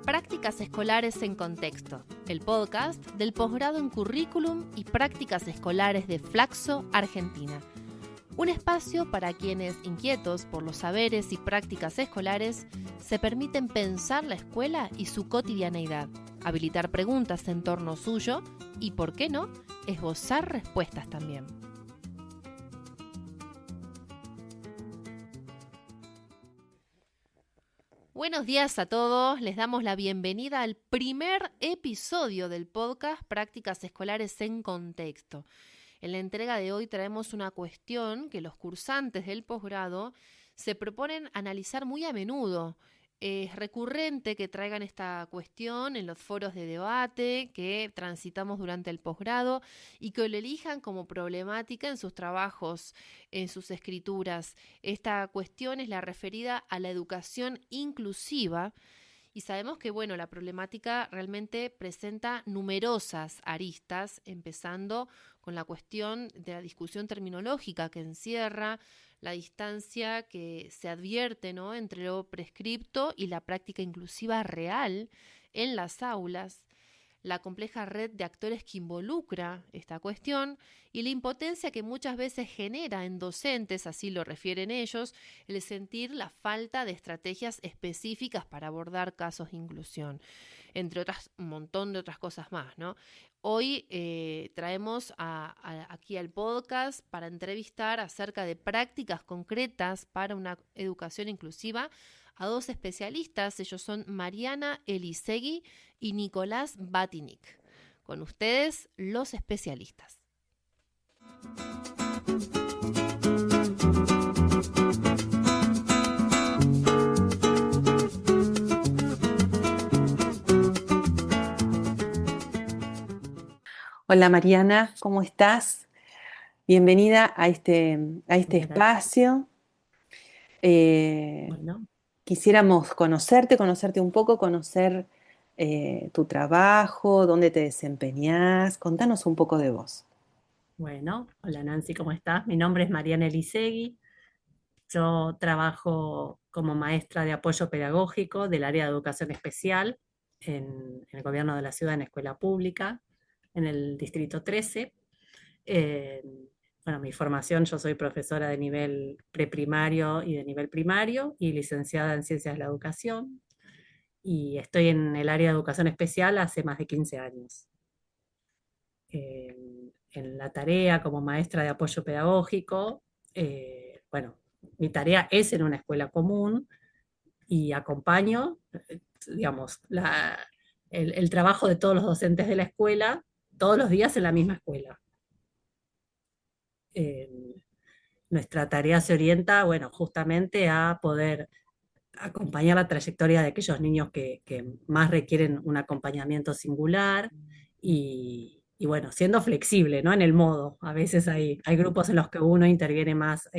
Prácticas Escolares en Contexto, el podcast del posgrado en Currículum y Prácticas Escolares de Flaxo, Argentina. Un espacio para quienes, inquietos por los saberes y prácticas escolares, se permiten pensar la escuela y su cotidianeidad, habilitar preguntas en torno suyo y, ¿por qué no?, esbozar respuestas también. Buenos días a todos, les damos la bienvenida al primer episodio del podcast Prácticas Escolares en Contexto. En la entrega de hoy traemos una cuestión que los cursantes del posgrado se proponen analizar muy a menudo. Es recurrente que traigan esta cuestión en los foros de debate que transitamos durante el posgrado y que lo elijan como problemática en sus trabajos, en sus escrituras. Esta cuestión es la referida a la educación inclusiva. Y sabemos que, la problemática realmente presenta numerosas aristas, empezando con la cuestión de la discusión terminológica que encierra, la distancia que se advierte, ¿no?, entre lo prescripto y la práctica inclusiva real en las aulas, la compleja red de actores que involucra esta cuestión y la impotencia que muchas veces genera en docentes, así lo refieren ellos, el sentir la falta de estrategias específicas para abordar casos de inclusión, entre otras, un montón de otras cosas más, ¿no? Hoy traemos aquí al podcast para entrevistar acerca de prácticas concretas para una educación inclusiva a dos especialistas. Ellos son Mariana Elisegui y Nicolás Batinic. Con ustedes, los especialistas. Hola Mariana, ¿cómo estás? Bienvenida a este espacio. Quisiéramos conocerte un poco, conocer tu trabajo, dónde te desempeñás. Contanos un poco de vos. Bueno, hola Nancy, ¿cómo estás? Mi nombre es Mariana Elisegui. Yo trabajo como maestra de apoyo pedagógico del área de educación especial en el gobierno de la ciudad, en escuela pública, en el distrito 13. Eh, mi formación, yo soy profesora de nivel preprimario y de nivel primario y licenciada en Ciencias de la Educación. Y estoy en el área de educación especial hace más de 15 años. En la tarea como maestra de apoyo pedagógico, mi tarea es en una escuela común y acompaño, digamos, el trabajo de todos los docentes de la escuela todos los días en la misma escuela. Nuestra tarea se orienta, justamente a poder acompañar la trayectoria de aquellos niños que más requieren un acompañamiento singular y siendo flexible, ¿no?, en el modo. A veces hay grupos en los que uno interviene más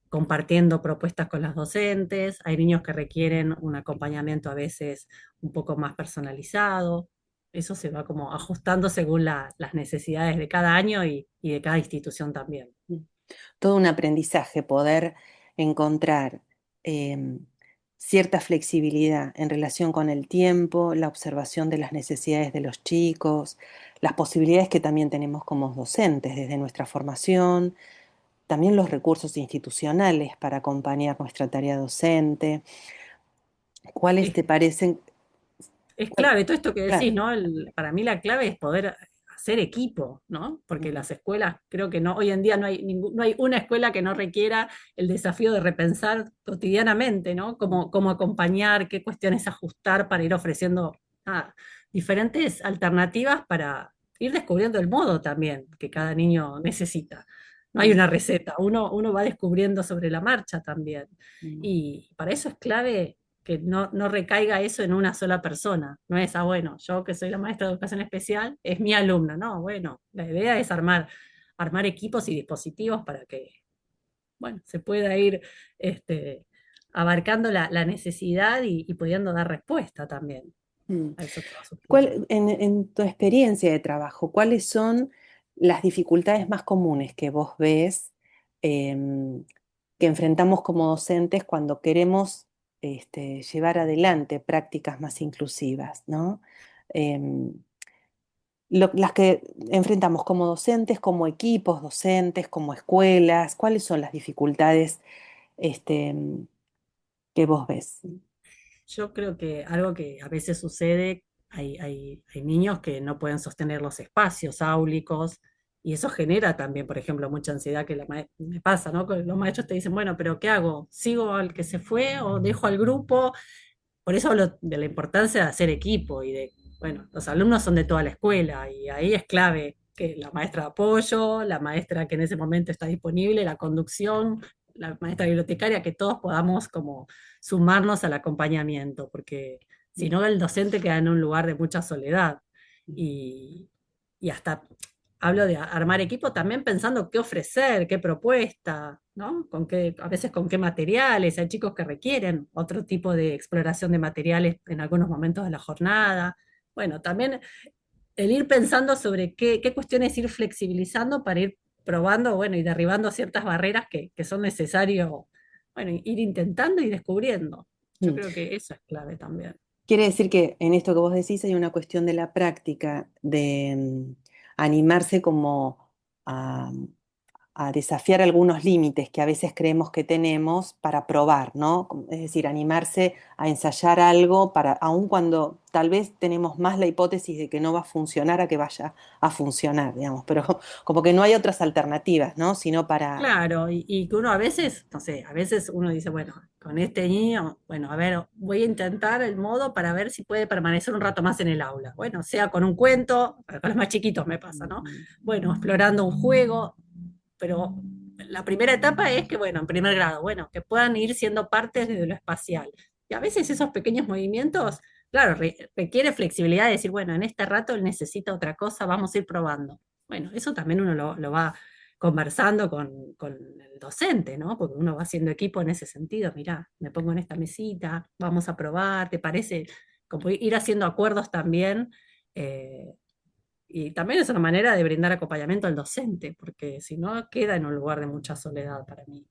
compartiendo propuestas con las docentes, hay niños que requieren un acompañamiento a veces un poco más personalizado. Eso se va como ajustando según las necesidades de cada año y de cada institución también. Todo un aprendizaje, poder encontrar cierta flexibilidad en relación con el tiempo, la observación de las necesidades de los chicos, las posibilidades que también tenemos como docentes desde nuestra formación, también los recursos institucionales para acompañar nuestra tarea docente. ¿Cuáles te parecen? Es clave todo esto que decís, Claro. ¿no? Para mí la clave es poder hacer equipo, ¿no? Porque las escuelas, creo que no, hoy en día no hay una escuela que no requiera el desafío de repensar cotidianamente, ¿no? Cómo acompañar, qué cuestiones ajustar para ir ofreciendo diferentes alternativas para ir descubriendo el modo también que cada niño necesita. No hay una receta, uno va descubriendo sobre la marcha también. Y para eso es clave que no recaiga eso en una sola persona. No es, yo que soy la maestra de educación especial, es mi alumno. No, la idea es armar equipos y dispositivos para que, se pueda ir abarcando la necesidad y pudiendo dar respuesta también a eso que va surgiendo. En tu experiencia de trabajo, ¿cuáles son las dificultades más comunes que vos ves que enfrentamos como docentes cuando queremos llevar adelante prácticas más inclusivas, ¿no? Em, las que enfrentamos como docentes, como equipos docentes, como escuelas, ¿cuáles son las dificultades este, que vos ves? Yo creo que algo que a veces sucede, hay niños que no pueden sostener los espacios áulicos y eso genera también, por ejemplo, mucha ansiedad que me pasa, ¿no? Que los maestros te dicen, bueno, pero ¿qué hago? ¿Sigo al que se fue o dejo al grupo? Por eso hablo de la importancia de hacer equipo y de, bueno, los alumnos son de toda la escuela y ahí es clave que la maestra de apoyo, la maestra que en ese momento está disponible, la conducción, la maestra bibliotecaria, que todos podamos como sumarnos al acompañamiento, porque si no el docente queda en un lugar de mucha soledad y, y hasta hablo de armar equipo también pensando qué ofrecer, qué propuesta, ¿no? A veces con qué materiales. Hay chicos que requieren otro tipo de exploración de materiales en algunos momentos de la jornada. Bueno, también el ir pensando sobre qué cuestiones ir flexibilizando para ir probando, bueno, y derribando ciertas barreras que son necesarios, bueno, ir intentando y descubriendo. Yo Mm. creo que eso es clave también. Quiere decir que en esto que vos decís hay una cuestión de la práctica, de animarse como a desafiar algunos límites que a veces creemos que tenemos para probar, ¿no? Es decir, animarse a ensayar algo para, aun cuando tal vez tenemos más la hipótesis de que no va a funcionar a que vaya a funcionar, digamos, pero como que no hay otras alternativas, ¿no? Sino para... Claro, y que uno a veces, no sé, a veces uno dice, bueno, con este niño, bueno, a ver, voy a intentar el modo para ver si puede permanecer un rato más en el aula. Bueno, sea con un cuento, con los más chiquitos me pasa, ¿no? Bueno, explorando un juego, pero la primera etapa es que, bueno, en primer grado, bueno, que puedan ir siendo parte desde lo espacial. Y a veces esos pequeños movimientos, claro, requiere flexibilidad de decir, bueno, en este rato él necesita otra cosa, vamos a ir probando. Bueno, eso también uno lo va conversando con el docente, ¿no? Porque uno va haciendo equipo en ese sentido. Mirá, me pongo en esta mesita, vamos a probar, ¿te parece? Como ir haciendo acuerdos también. eh, y también es una manera de brindar acompañamiento al docente, porque si no queda en un lugar de mucha soledad para mí.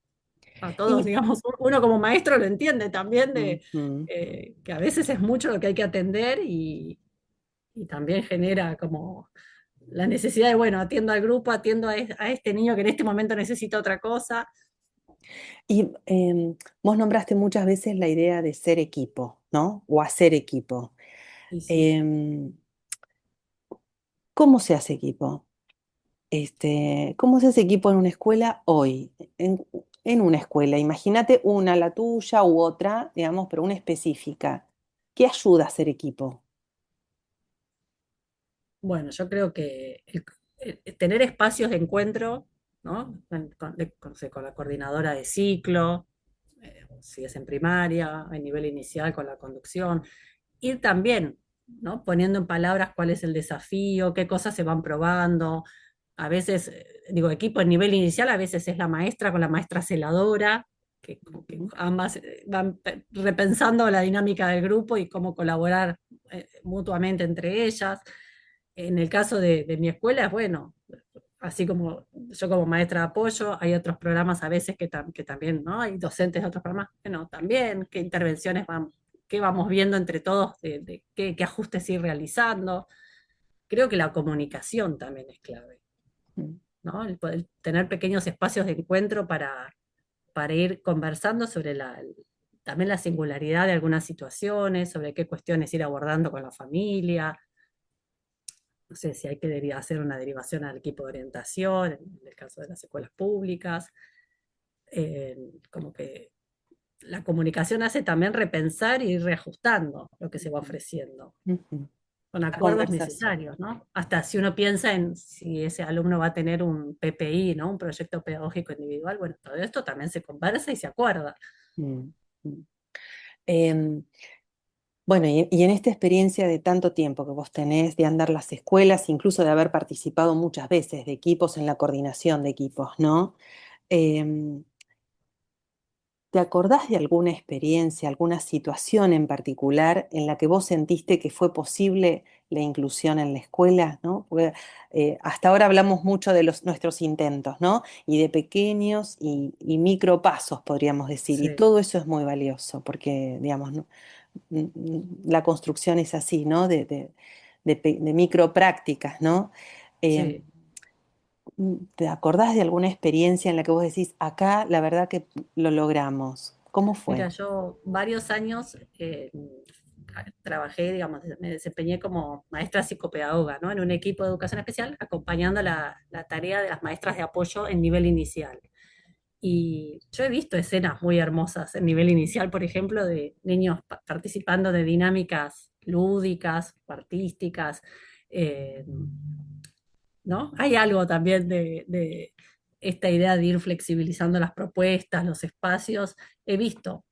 A todos, Y, digamos, uno como maestro lo entiende también de Ujú. que a veces es mucho lo que hay que atender y también genera como la necesidad de, bueno, atiendo al grupo, atiendo a este niño que en este momento necesita otra cosa. Y vos nombraste muchas veces la idea de ser equipo, ¿no? O hacer equipo. Y sí, Em, ¿Cómo se hace equipo? ¿Cómo se hace equipo en una escuela hoy? En una escuela, imagínate una, la tuya u otra, digamos, pero una específica. ¿Qué ayuda a ser equipo? bueno, yo creo que tener espacios de encuentro, ¿no? No sé, con la coordinadora de ciclo, si es en primaria, a nivel inicial con la conducción, ir también, ¿no? Poniendo en palabras cuál es el desafío, qué cosas se van probando. A veces, digo, equipo en nivel inicial, a veces es la maestra con la maestra celadora, que, como que Ujú. ambas van repensando la dinámica del grupo y cómo colaborar mutuamente entre ellas. En el caso de mi escuela, es bueno, así como yo como maestra de apoyo, hay otros programas a veces que también, ¿no? Hay docentes de otros programas, bueno, también, qué intervenciones qué vamos viendo entre todos, de qué ajustes ir realizando. Creo que la comunicación también es clave, ¿no? El poder tener pequeños espacios de encuentro para ir conversando sobre también la singularidad de algunas situaciones, sobre qué cuestiones ir abordando con la familia. No sé si hay que hacer una derivación al equipo de orientación, en el caso de las escuelas públicas. Como que la comunicación hace también repensar y ir reajustando lo que se va ofreciendo, Ujú. con La acuerdos conversación. necesarios, ¿no? Hasta si uno piensa en si ese alumno va a tener un PPI, ¿no? Un proyecto pedagógico individual, bueno, todo esto también se conversa y se acuerda. Mm, mm. Em, bueno, y en esta experiencia de tanto tiempo que vos tenés de andar las escuelas, incluso de haber participado muchas veces de equipos en la coordinación de equipos, ¿no? Em, ¿te acordás de alguna experiencia, alguna situación en particular en la que vos sentiste que fue posible la inclusión en la escuela, ¿no? Porque, hasta ahora hablamos mucho de nuestros intentos, ¿no? Y de pequeños y micro pasos, podríamos decir. Y Sí, todo eso es muy valioso porque, digamos, ¿no? La construcción es así, ¿no? De micro prácticas, ¿no? Eh, sí. ¿Te acordás de alguna experiencia en la que vos decís, acá la verdad que lo logramos? ¿Cómo fue? Mira, yo varios años trabajé, digamos, me desempeñé como maestra psicopedagoga, ¿no? En un equipo de educación especial, acompañando la tarea de las maestras de apoyo en nivel inicial. Y yo he visto escenas muy hermosas en nivel inicial, por ejemplo, de niños participando de dinámicas lúdicas, artísticas, eh, ¿no? Hay algo también de esta idea de ir flexibilizando las propuestas, los espacios. He visto,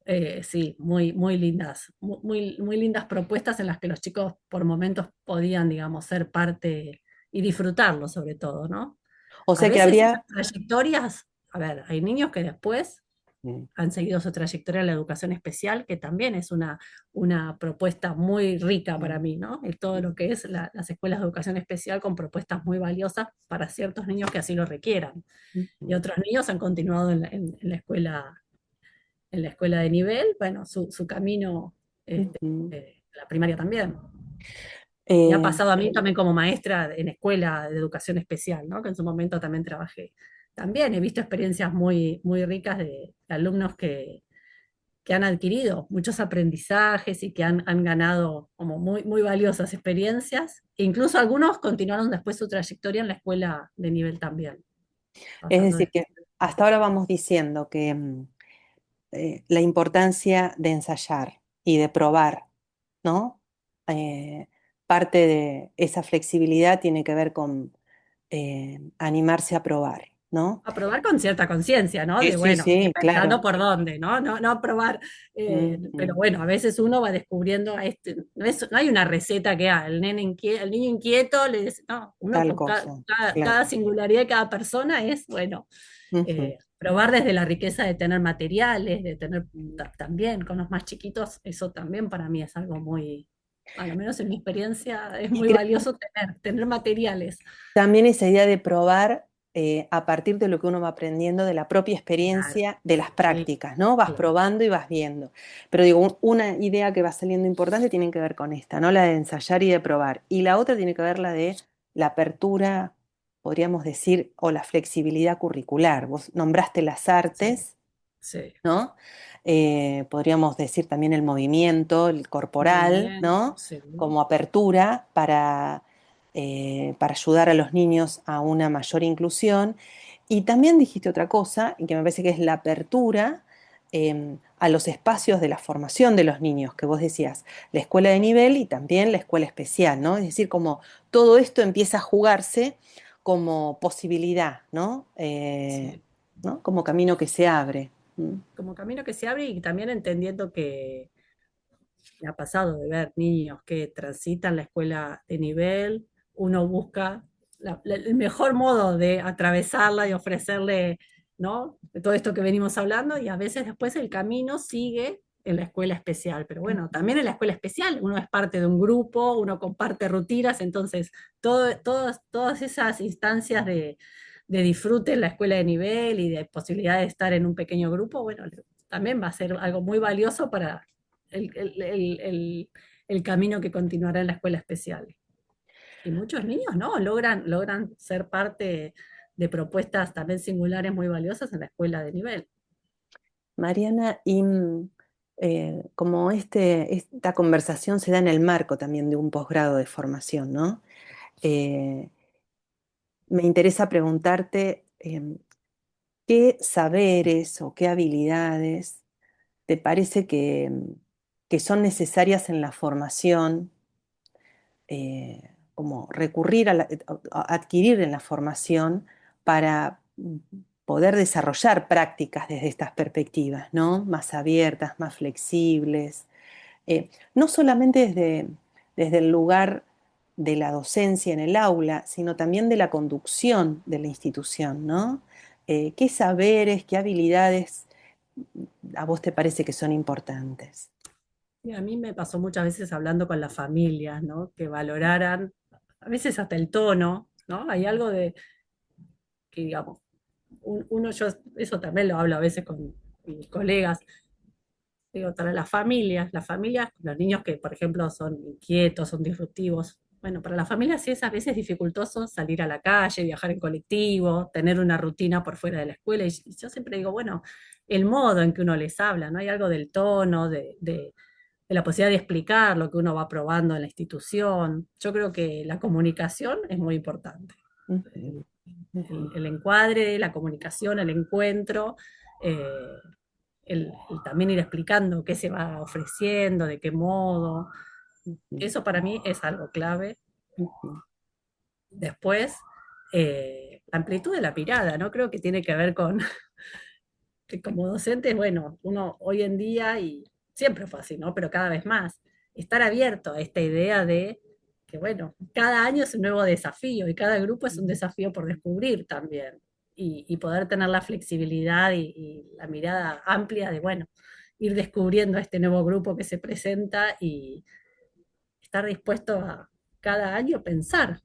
sí, muy lindas, muy lindas propuestas en las que los chicos por momentos podían, digamos, ser parte y disfrutarlo sobre todo, ¿no? O A sea que veces esas habría... trayectorias, a ver, hay niños que después Mm, han seguido su trayectoria en la educación especial, que también es una propuesta muy rica para mm, mí, ¿no? Todo lo que es las escuelas de educación especial con propuestas muy valiosas para ciertos niños que así lo requieran. Y mm, otros niños han continuado en la escuela de nivel, bueno, su camino, mm. la primaria también. Me ha Eh, pasado a mí también como maestra en escuela de educación especial, ¿no? Que en su momento también trabajé. También he visto experiencias muy ricas de alumnos que han adquirido muchos aprendizajes y que han ganado como muy valiosas experiencias. E incluso algunos continuaron después su trayectoria en la escuela de nivel también, es pasando decir, de... que hasta ahora vamos diciendo que la importancia de ensayar y de probar, ¿no? Eh, Parte de esa flexibilidad tiene que ver con animarse a probar, ¿no? A probar con cierta conciencia, ¿no? Sí, De sí, bueno, ir sí, pensando claro. por dónde, ¿no? No probar, Mm, pero mm, bueno, a veces uno va descubriendo, no hay una receta que el niño inquieto, no, uno tal con cosa, cada claro. singularidad de cada persona es, bueno, Ujú, probar desde la riqueza de tener materiales, de tener mm. también con los más chiquitos, eso también para mí es algo muy, a lo menos en mi experiencia, es Y muy creo valioso tener materiales. también esa idea de probar a partir de lo que uno va aprendiendo, de la propia Claro, experiencia, de las sí, prácticas, ¿no? Vas claro, probando y vas viendo. Pero digo, una idea que va saliendo importante tiene que ver con esta, ¿no? La de ensayar y de probar. Y la otra tiene que ver la de la apertura, podríamos decir, o la flexibilidad curricular. Vos nombraste las sí, artes, sí. ¿no? Podríamos decir también el movimiento, el corporal, Movimiento, ¿no? sí, Como apertura para ayudar a los niños a una mayor inclusión. Y también dijiste otra cosa, y que me parece que es la apertura a los espacios de la formación de los niños, que vos decías, la escuela de nivel y también la escuela especial, ¿no? Es decir, como todo esto empieza a jugarse como posibilidad, ¿no? sí. ¿No? Como camino que se abre. Mm, Como camino que se abre y también entendiendo que me ha pasado de ver niños que transitan la escuela de nivel, uno busca el mejor modo de atravesarla y ofrecerle, ¿no? De todo esto que venimos hablando y a veces después el camino sigue en la escuela especial, pero bueno, también en la escuela especial uno es parte de un grupo, uno comparte rutinas, entonces todas esas instancias de disfrute en la escuela de nivel y de posibilidad de estar en un pequeño grupo, bueno, también va a ser algo muy valioso para el camino que continuará en la escuela especial. Y muchos niños, ¿no? Logran ser parte de propuestas también singulares muy valiosas en la escuela de nivel. Mariana, y como esta conversación se da en el marco también de un posgrado de formación, ¿no? Eh, Me interesa preguntarte qué saberes o qué habilidades te parece que son necesarias en la formación, como recurrir a adquirir en la formación para poder desarrollar prácticas desde estas perspectivas, ¿no? Más abiertas, más flexibles, no solamente desde el lugar de la docencia en el aula, sino también de la conducción de la institución, ¿no? ¿Qué saberes, qué habilidades a vos te parece que son importantes? Y a mí me pasó muchas veces hablando con las familias, ¿no? Que valoraran, a veces hasta el tono, ¿no? Hay algo de que, digamos, yo eso también lo hablo a veces con mis colegas, digo, para las familias, los niños que, por ejemplo, son inquietos, son disruptivos, bueno, para las familias sí es a veces dificultoso salir a la calle, viajar en colectivo, tener una rutina por fuera de la escuela, y yo siempre digo, bueno, el modo en que uno les habla, ¿no? Hay algo del tono, de la posibilidad de explicar lo que uno va probando en la institución. Yo creo que la comunicación es muy importante. Ujú, ujú, El encuadre, la comunicación, el encuentro, eh, el también ir explicando qué se va ofreciendo, de qué modo. ujú, Eso para mí es algo clave. ujú, Después, la amplitud de la mirada, ¿no? Creo que tiene que ver con que como docentes, bueno, uno hoy en día, y siempre fue así, ¿no? Pero cada vez más, estar abierto a esta idea de que, bueno, cada año es un nuevo desafío y cada grupo es un desafío por descubrir también. Y poder tener la flexibilidad y la mirada amplia de, bueno, ir descubriendo a este nuevo grupo que se presenta y estar dispuesto a cada año pensar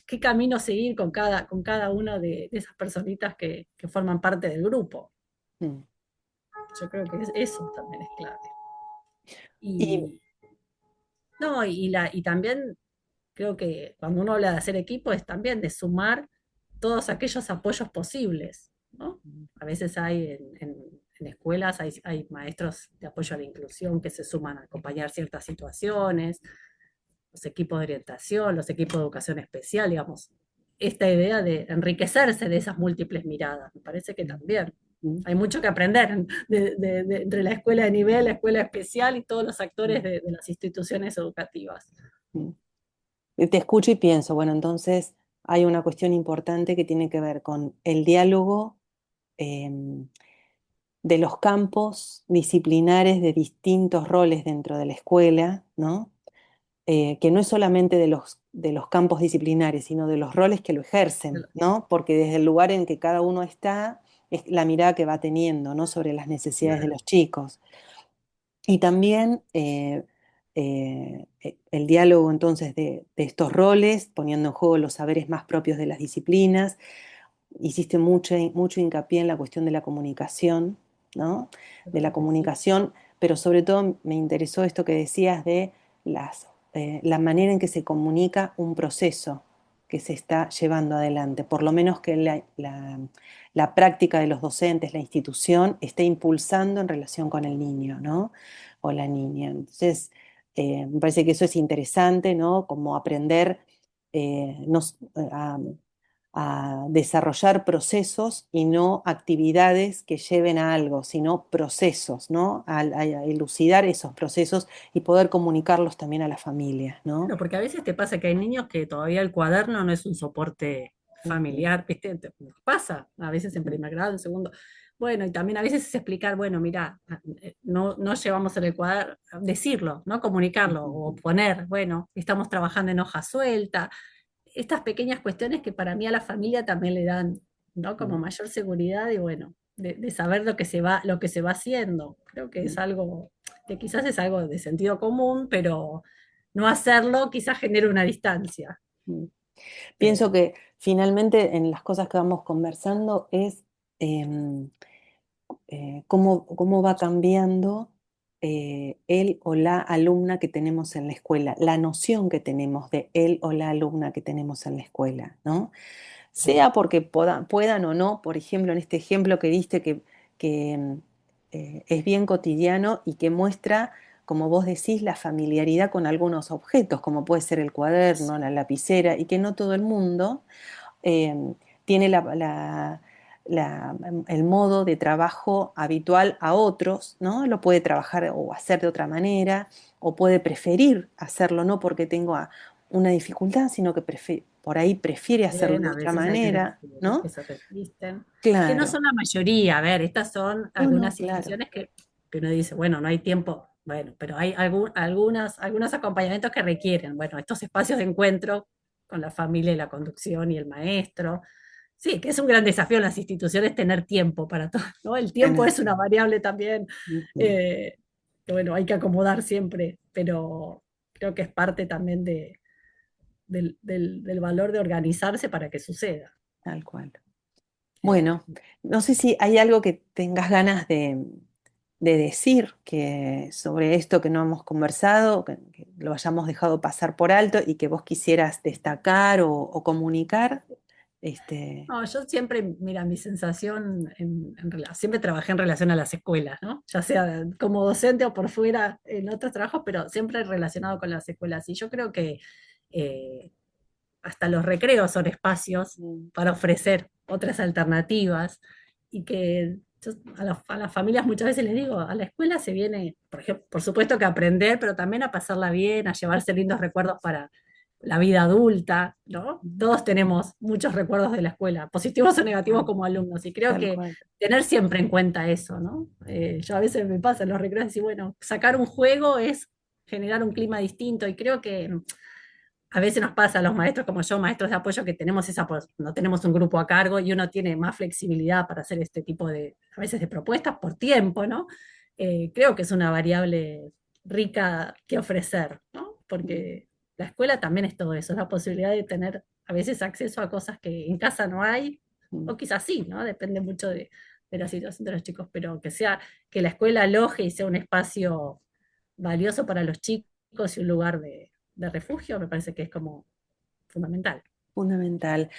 qué camino seguir con cada una de esas personitas que forman parte del grupo. ujú. Yo creo que eso también es clave. Y Y, no, y también creo que cuando uno habla de hacer equipo es también de sumar todos aquellos apoyos posibles, ¿no? A veces hay en escuelas, hay maestros de apoyo a la inclusión que se suman a acompañar ciertas situaciones, los equipos de orientación, los equipos de educación especial, digamos, esta idea de enriquecerse de esas múltiples miradas, me parece que también hay mucho que aprender entre la escuela de nivel, la escuela especial y todos los actores de las instituciones educativas. te escucho y pienso, bueno, entonces hay una cuestión importante que tiene que ver con el diálogo em, de los campos disciplinares de distintos roles dentro de la escuela, ¿no? Que no es solamente de los campos disciplinares, sino de los roles que lo ejercen, ¿no? Porque desde el lugar en que cada uno está, es la mirada que va teniendo, ¿no? Sobre las necesidades de Claro, los chicos. Y también el diálogo entonces de estos roles, poniendo en juego los saberes más propios de las disciplinas. Hiciste mucho hincapié en la cuestión de la comunicación, ¿no? De creo la que sí. comunicación, pero sobre todo me interesó esto que decías de la manera en que se comunica un proceso que se está llevando adelante, por lo menos que la práctica de los docentes, la institución, esté impulsando en relación con el niño, ¿no? O la niña. Entonces, me parece que eso es interesante, ¿no? Como aprender a desarrollar procesos y no actividades que lleven a algo, sino procesos, ¿no? A elucidar esos procesos y poder comunicarlos también a la familia, ¿no? Bueno, porque a veces te pasa que hay niños que todavía el cuaderno no es un soporte Ujú, familiar, ¿viste? Nos pasa, a veces en primer grado, en segundo. Bueno, y también a veces es explicar, bueno, mira, no llevamos en el cuaderno, decirlo, ¿no? Comunicarlo ujú, o poner, bueno, estamos trabajando en hoja suelta. Estas pequeñas cuestiones que para mí a la familia también le dan, ¿no? Como mayor seguridad y bueno, de saber lo que se va haciendo. Creo que es ujú, algo que quizás es algo de sentido común, pero no hacerlo quizás genere una distancia. ujú. Pienso Eh, que finalmente en las cosas que vamos conversando es em, cómo va cambiando él o la alumna que tenemos en la escuela, la noción que tenemos de él o la alumna que tenemos en la escuela, ¿no? Sea porque puedan o no, por ejemplo, en este ejemplo que diste que es bien cotidiano y que muestra, como vos decís, la familiaridad con algunos objetos, como puede ser el cuaderno, la lapicera, y que no todo el mundo tiene el modo de trabajo habitual a otros, ¿no? Lo puede trabajar o hacer de otra manera, o puede preferir hacerlo no porque tenga una dificultad, sino que por ahí prefiere hacerlo Bien, de a otra veces hay quienes manera, ¿no? que se resisten, que no Claro. son la mayoría. A ver, estas son No, no, algunas claro. situaciones que uno dice, bueno, no hay tiempo, bueno, pero hay algunos acompañamientos que requieren, bueno, estos espacios de encuentro con la familia y la conducción y el maestro. Sí, que es un gran desafío en las instituciones tener tiempo para todo, ¿no? El tiempo Tener es una tiempo. variable también, Ujú. eh, que bueno, hay que acomodar siempre, pero creo que es parte también del valor de organizarse para que suceda. Tal cual. Eh, Bueno, no sé si hay algo que tengas ganas de decir que sobre esto que no hemos conversado, que lo hayamos dejado pasar por alto y que vos quisieras destacar o comunicar. Este, no, yo siempre, mira, mi sensación, siempre trabajé en relación a las escuelas, ¿no? Ya sea como docente o por fuera en otros trabajos, pero siempre relacionado con las escuelas. Y yo creo que eh, hasta los recreos son espacios Mm. para ofrecer otras alternativas y que yo a las familias muchas veces les digo, a la escuela se viene, por ejemplo, por supuesto que a aprender, pero también a pasarla bien, a llevarse lindos recuerdos para la vida adulta, ¿no? Todos tenemos muchos recuerdos de la escuela, positivos o negativos Cual, como alumnos, y creo tal que cual. tener siempre en cuenta eso, ¿no? Yo a veces me pasa en los recreos decir, bueno, sacar un juego es generar un clima distinto, y creo que a veces nos pasa a los maestros como yo, maestros de apoyo, que tenemos no tenemos un grupo a cargo y uno tiene más flexibilidad para hacer este tipo a veces de propuestas por tiempo, ¿no? Creo que es una variable rica que ofrecer, ¿no? Porque la escuela también es todo eso, es la posibilidad de tener a veces acceso a cosas que en casa no hay, Mm. o quizás sí, ¿no? Depende mucho de la situación de los chicos, pero que la escuela aloje y sea un espacio valioso para los chicos y un lugar de refugio, me parece que es como fundamental. Fundamental.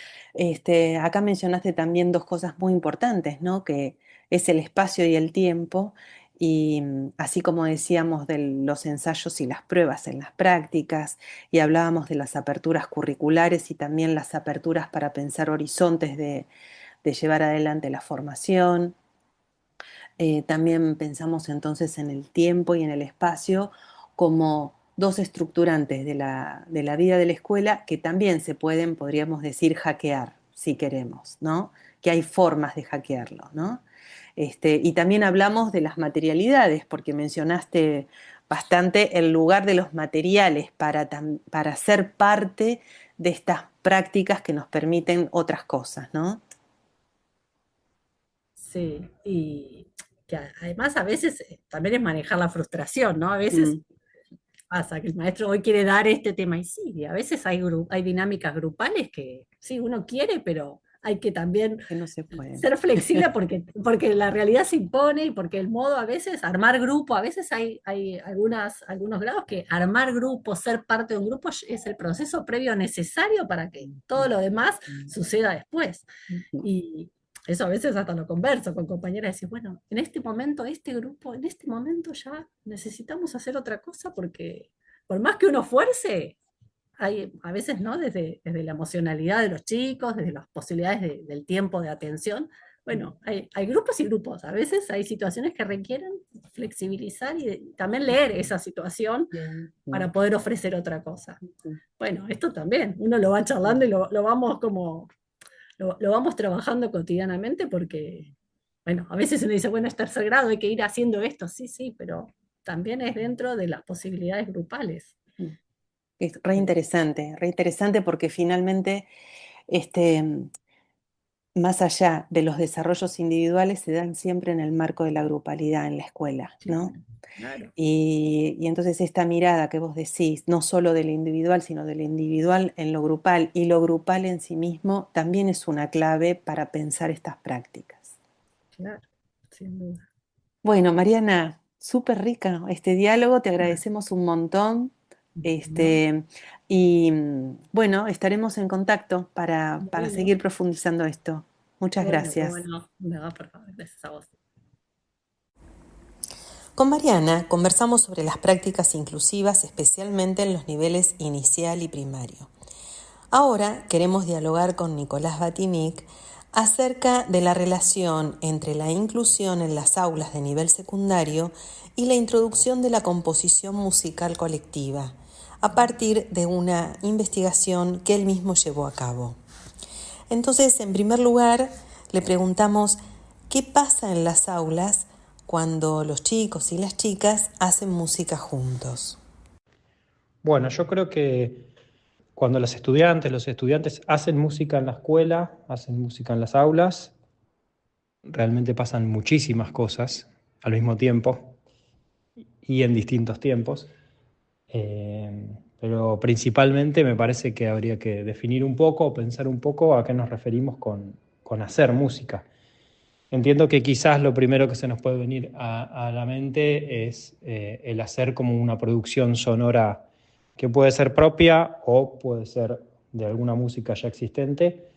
Acá mencionaste también dos cosas muy importantes, ¿no? Que es el espacio y el tiempo, y así como decíamos de los ensayos y las pruebas en las prácticas, y hablábamos de las aperturas curriculares y también las aperturas para pensar horizontes de llevar adelante la formación. También pensamos entonces en el tiempo y en el espacio como dos estructurantes de la vida de la escuela que también se pueden, podríamos decir, hackear, si queremos, ¿no? Que hay formas de hackearlo, ¿no? Y también hablamos de las materialidades, porque mencionaste bastante el lugar de los materiales para ser parte de estas prácticas que nos permiten otras cosas, ¿no? Sí, y que además a veces también es manejar la frustración, ¿no? A veces Mm, pasa que el maestro hoy quiere dar este tema y sí, y a veces hay dinámicas grupales que sí, uno quiere, pero hay que también que no se pueden. ser flexible porque la realidad se impone y porque el modo a veces, armar grupo, a veces hay algunos grados que armar grupo, ser parte de un grupo es el proceso previo necesario para que todo lo demás suceda después. Y eso a veces hasta lo converso con compañeras, decir, bueno, en este momento, este grupo, en este momento ya necesitamos hacer otra cosa porque por más que uno fuerce, hay a veces, ¿no? Desde la emocionalidad de los chicos, desde las posibilidades del tiempo de atención. Bueno, hay grupos y grupos. A veces hay situaciones que requieren flexibilizar y también leer esa situación Bien. para poder ofrecer otra cosa. Ujú. Bueno, esto también, uno lo va charlando y lo vamos lo vamos trabajando cotidianamente porque, bueno, a veces uno dice, bueno, es tercer grado, hay que ir haciendo esto, sí, sí, pero también es dentro de las posibilidades grupales. Es re interesante porque finalmente, este, más allá de los desarrollos individuales, se dan siempre en el marco de la grupalidad en la escuela, Sí, ¿no? claro. Y entonces esta mirada que vos decís, no solo de lo individual, sino de lo individual en lo grupal y lo grupal en sí mismo, también es una clave para pensar estas prácticas. Claro, sin duda. Bueno, Mariana, súper rica este diálogo, te agradecemos un montón. Bueno, Este, y bueno, estaremos en contacto para bueno, seguir profundizando esto. Muchas bueno, qué gracias. bueno. No, por favor, gracias a vos. Con Mariana conversamos sobre las prácticas inclusivas, especialmente en los niveles inicial y primario. Ahora queremos dialogar con Nicolás Batinic acerca de la relación entre la inclusión en las aulas de nivel secundario y la introducción de la composición musical colectiva, a partir de una investigación que él mismo llevó a cabo. Entonces, en primer lugar, le preguntamos qué pasa en las aulas cuando los chicos y las chicas hacen música juntos. Bueno, yo creo que cuando los estudiantes hacen música en la escuela, hacen música en las aulas, realmente pasan muchísimas cosas al mismo tiempo y en distintos tiempos. Pero principalmente me parece que habría que definir un poco o pensar un poco a qué nos referimos con hacer música. Entiendo que quizás lo primero que se nos puede venir a la mente es el hacer como una producción sonora que puede ser propia o puede ser de alguna música ya existente,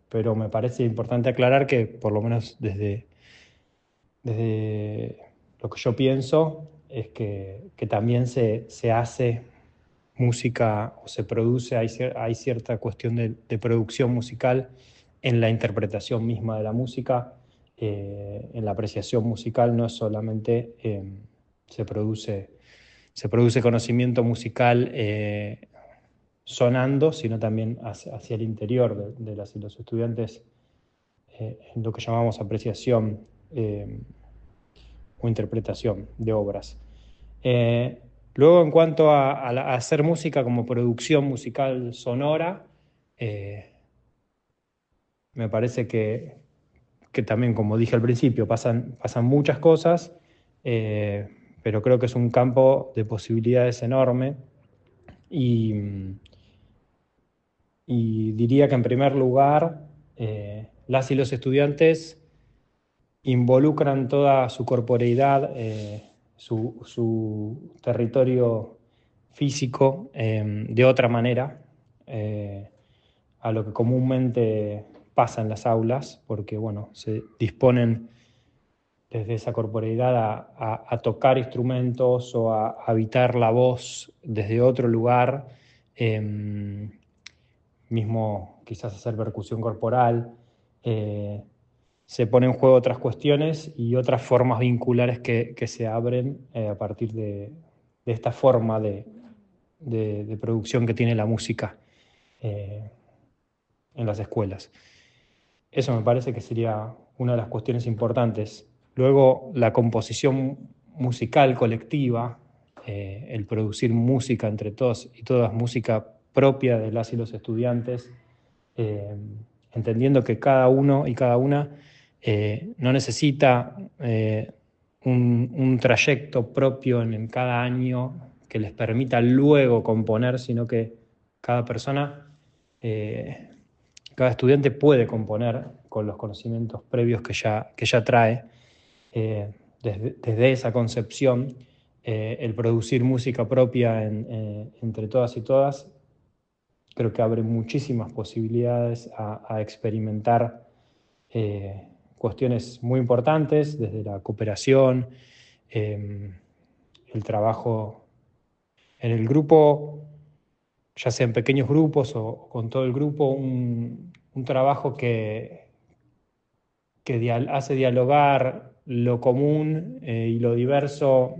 pero me parece importante aclarar que por lo menos desde lo que yo pienso es que también se hace música o se produce, hay cierta cuestión de producción musical en la interpretación misma de la música, en la apreciación musical no es solamente se produce conocimiento musical sonando, sino también hacia el interior de las y los estudiantes, en lo que llamamos apreciación o interpretación de obras. Luego, en cuanto a hacer música como producción musical sonora, me parece que también, como dije al principio, pasan muchas cosas, pero creo que es un campo de posibilidades enorme y diría que en primer lugar, las y los estudiantes involucran toda su corporeidad, su territorio físico de otra manera a lo que comúnmente pasa en las aulas, porque bueno, se disponen desde esa corporeidad a tocar instrumentos o a habitar la voz desde otro lugar, mismo quizás hacer percusión corporal. Se pone en juego otras cuestiones y otras formas vinculares que se abren a partir de esta forma de producción que tiene la música en las escuelas. Eso me parece que sería una de las cuestiones importantes. Luego, la composición musical colectiva, el producir música entre todos y todas, música propia de las y los estudiantes, entendiendo que cada uno y cada una no necesita un trayecto propio en cada año que les permita luego componer, sino que cada persona, cada estudiante puede componer con los conocimientos previos que ya trae. Desde esa concepción, el producir música propia entre todas y todas, creo que abre muchísimas posibilidades a experimentar cuestiones muy importantes, desde la cooperación, el trabajo en el grupo, ya sea en pequeños grupos o con todo el grupo, un trabajo que hace dialogar lo común y lo diverso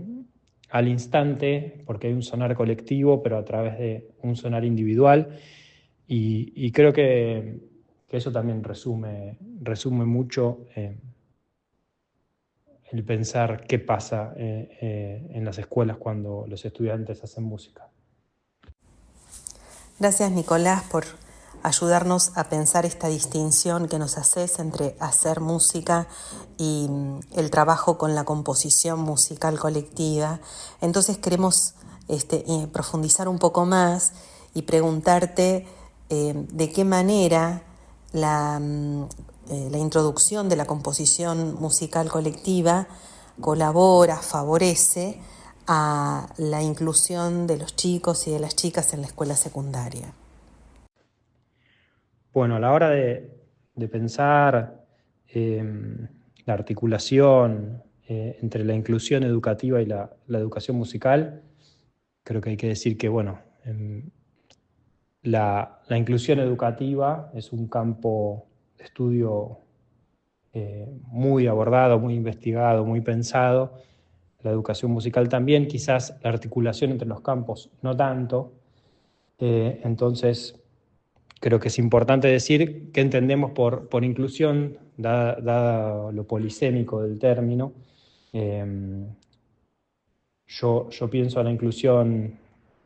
al instante, porque hay un sonar colectivo, pero a través de un sonar individual, y creo que eso también resume mucho el pensar qué pasa en las escuelas cuando los estudiantes hacen música. Gracias, Nicolás, por ayudarnos a pensar esta distinción que nos haces entre hacer música y el trabajo con la composición musical colectiva. Entonces queremos profundizar un poco más y preguntarte de qué manera la introducción de la composición musical colectiva colabora, favorece a la inclusión de los chicos y de las chicas en la escuela secundaria. Bueno, a la hora de pensar la articulación entre la inclusión educativa y la educación musical, creo que hay que decir que, bueno, la inclusión educativa es un campo de estudio muy abordado, muy investigado, muy pensado. La educación musical también, quizás la articulación entre los campos no tanto. Entonces, creo que es importante decir qué entendemos por inclusión, dada lo polisémico del término. Yo pienso a la inclusión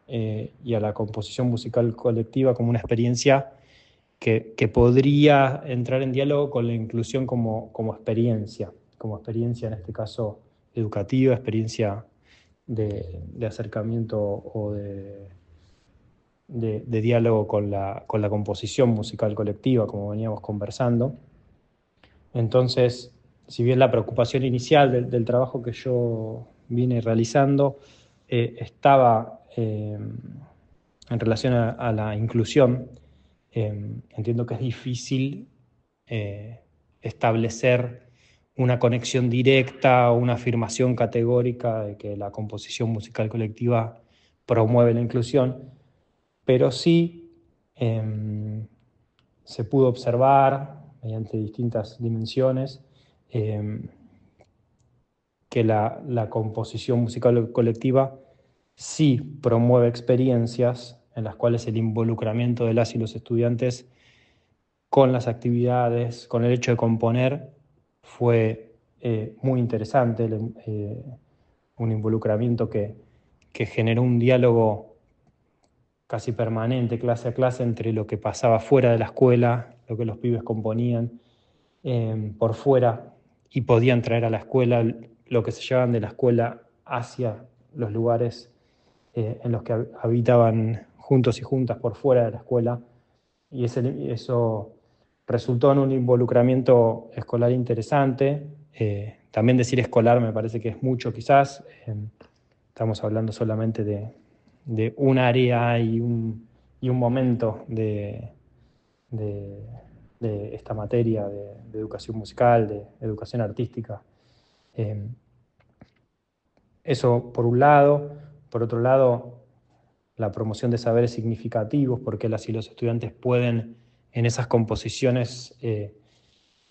y a la composición musical colectiva como una experiencia que podría entrar en diálogo con la inclusión como experiencia en este caso educativa, experiencia de acercamiento o de diálogo con la composición musical colectiva, como veníamos conversando. Entonces, si bien la preocupación inicial del trabajo que yo vine realizando estaba en relación a la inclusión, entiendo que es difícil establecer una conexión directa o una afirmación categórica de que la composición musical colectiva promueve la inclusión, pero sí se pudo observar mediante distintas dimensiones que la composición musical colectiva sí promueve experiencias en las cuales el involucramiento de las y los estudiantes con las actividades, con el hecho de componer, fue muy interesante, un involucramiento que generó un diálogo casi permanente, clase a clase, entre lo que pasaba fuera de la escuela, lo que los pibes componían por fuera, y podían traer a la escuela lo que se llevaban de la escuela hacia los lugares en los que habitaban juntos y juntas por fuera de la escuela, y eso resultó en un involucramiento escolar interesante. También decir escolar me parece que es mucho quizás, estamos hablando solamente de un área y un momento de esta materia de educación musical, de educación artística. Eso por un lado. Por otro lado, la promoción de saberes significativos, porque las y los estudiantes pueden en esas composiciones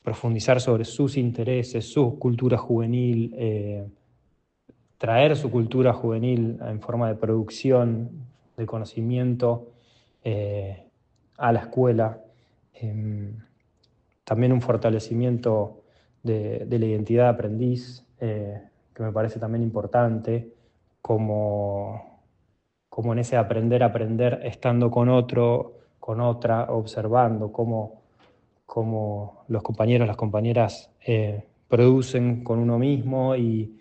profundizar sobre sus intereses, su cultura juvenil, traer su cultura juvenil en forma de producción, de conocimiento a la escuela. También un fortalecimiento de la identidad de aprendiz, que me parece también importante, como en ese aprender estando con otro, con otra, observando cómo los compañeros, las compañeras producen con uno mismo y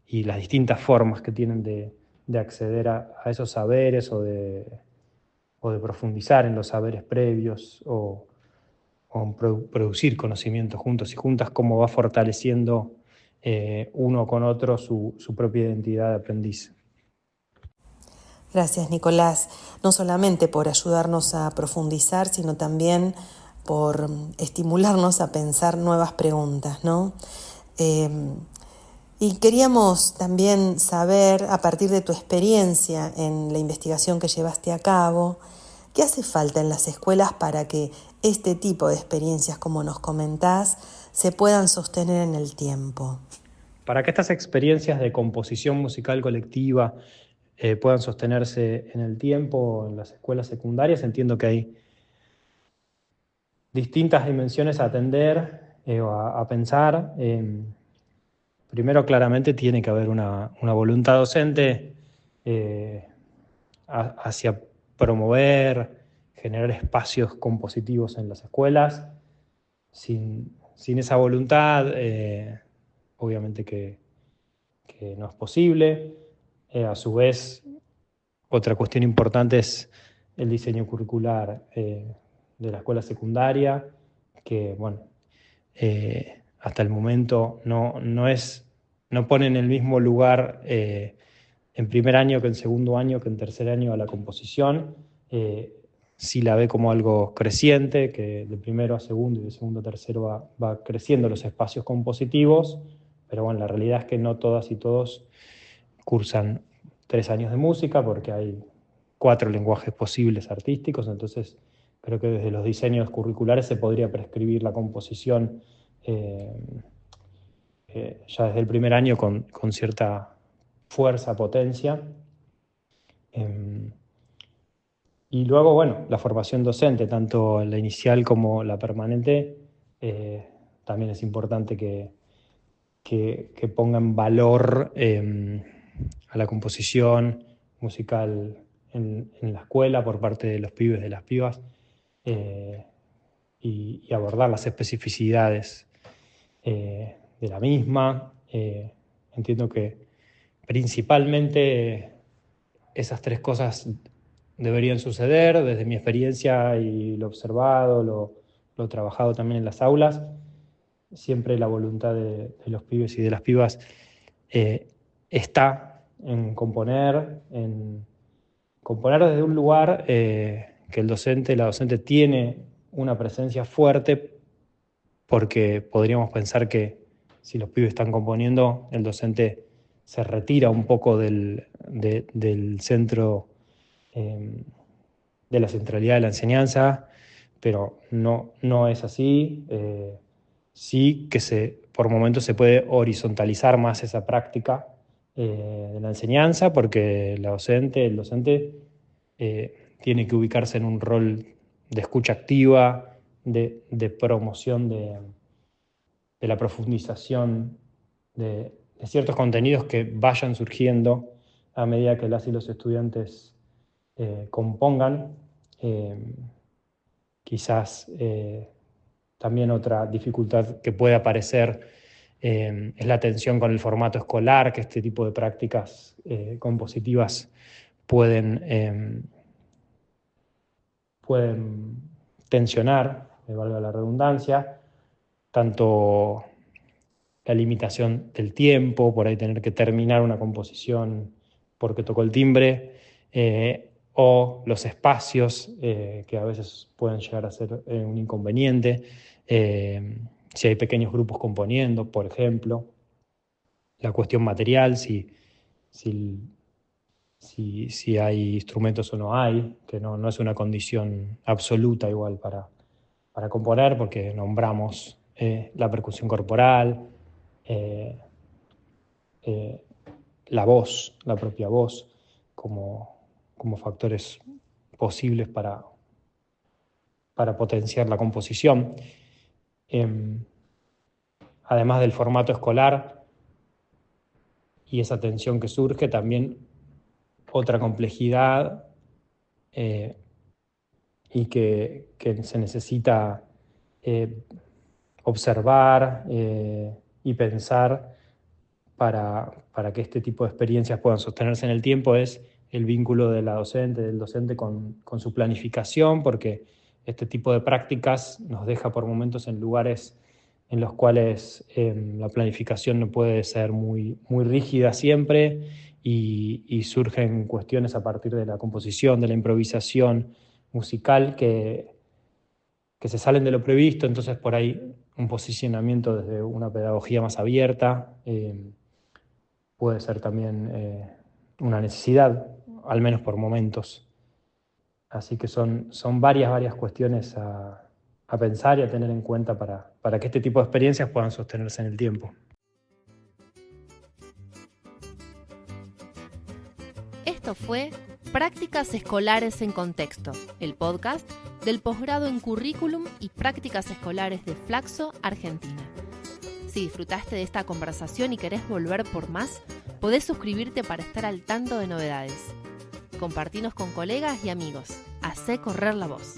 las distintas formas que tienen de acceder a esos saberes o de profundizar en los saberes previos o producir conocimientos juntos y juntas, cómo va fortaleciendo uno con otro su propia identidad de aprendiz. Gracias, Nicolás, no solamente por ayudarnos a profundizar, sino también por estimularnos a pensar nuevas preguntas, ¿no? Y queríamos también saber, a partir de tu experiencia en la investigación que llevaste a cabo, ¿qué hace falta en las escuelas para que este tipo de experiencias, como nos comentás, se puedan sostener en el tiempo? Para que estas experiencias de composición musical colectiva puedan sostenerse en el tiempo en las escuelas secundarias, entiendo que hay distintas dimensiones a atender o a pensar. Primero, claramente, tiene que haber una voluntad docente hacia promover, generar espacios compositivos en las escuelas. Sin esa voluntad, obviamente que no es posible. A su vez, otra cuestión importante es el diseño curricular de la escuela secundaria, que hasta el momento no pone en el mismo lugar en primer año que en segundo año que en tercer año a la composición. Sí la ve como algo creciente, que de primero a segundo y de segundo a tercero va creciendo los espacios compositivos, pero la realidad es que no todas y todos cursan 3 años de música porque hay 4 lenguajes posibles artísticos, entonces creo que desde los diseños curriculares se podría prescribir la composición ya desde el primer año con cierta fuerza, potencia. Y luego, la formación docente, tanto la inicial como la permanente, también es importante que ponga en valor a la composición musical en la escuela por parte de los pibes, de las pibas, y abordar las especificidades de la misma. Entiendo que principalmente esas tres cosas deberían suceder desde mi experiencia y lo observado, lo trabajado también en las aulas. Siempre la voluntad de los pibes y de las pibas está en componer desde un lugar que la docente tiene una presencia fuerte, porque podríamos pensar que si los pibes están componiendo, el docente se retira un poco del centro de la centralidad de la enseñanza, pero no es así. Sí que por momentos se puede horizontalizar más esa práctica de la enseñanza, porque el docente tiene que ubicarse en un rol de escucha activa, de promoción de la profundización de ciertos contenidos que vayan surgiendo a medida que las y los estudiantes compongan. Quizás también otra dificultad que puede aparecer es la tensión con el formato escolar, que este tipo de prácticas compositivas pueden tensionar, valga la redundancia, tanto la limitación del tiempo, por ahí tener que terminar una composición porque tocó el timbre, o los espacios, que a veces pueden llegar a ser un inconveniente, si hay pequeños grupos componiendo, por ejemplo, la cuestión material, si hay instrumentos o no hay, que no es una condición absoluta igual para componer, porque nombramos la percusión corporal, la voz, la propia voz, como factores posibles para potenciar la composición. Además del formato escolar y esa tensión que surge, también otra complejidad y que se necesita observar y pensar para que este tipo de experiencias puedan sostenerse en el tiempo, es el vínculo del docente con su planificación, porque este tipo de prácticas nos deja por momentos en lugares en los cuales la planificación no puede ser muy, muy rígida siempre, y surgen cuestiones a partir de la composición, de la improvisación musical que se salen de lo previsto. Entonces, por ahí un posicionamiento desde una pedagogía más abierta puede ser también una necesidad, al menos por momentos. Así que son varias cuestiones a pensar y a tener en cuenta para que este tipo de experiencias puedan sostenerse en el tiempo. Esto fue Prácticas Escolares en Contexto, el podcast del posgrado en Currículum y Prácticas Escolares de Flaxo, Argentina. Si disfrutaste de esta conversación y querés volver por más, podés suscribirte para estar al tanto de novedades. Compartinos con colegas y amigos. Hacé correr la voz.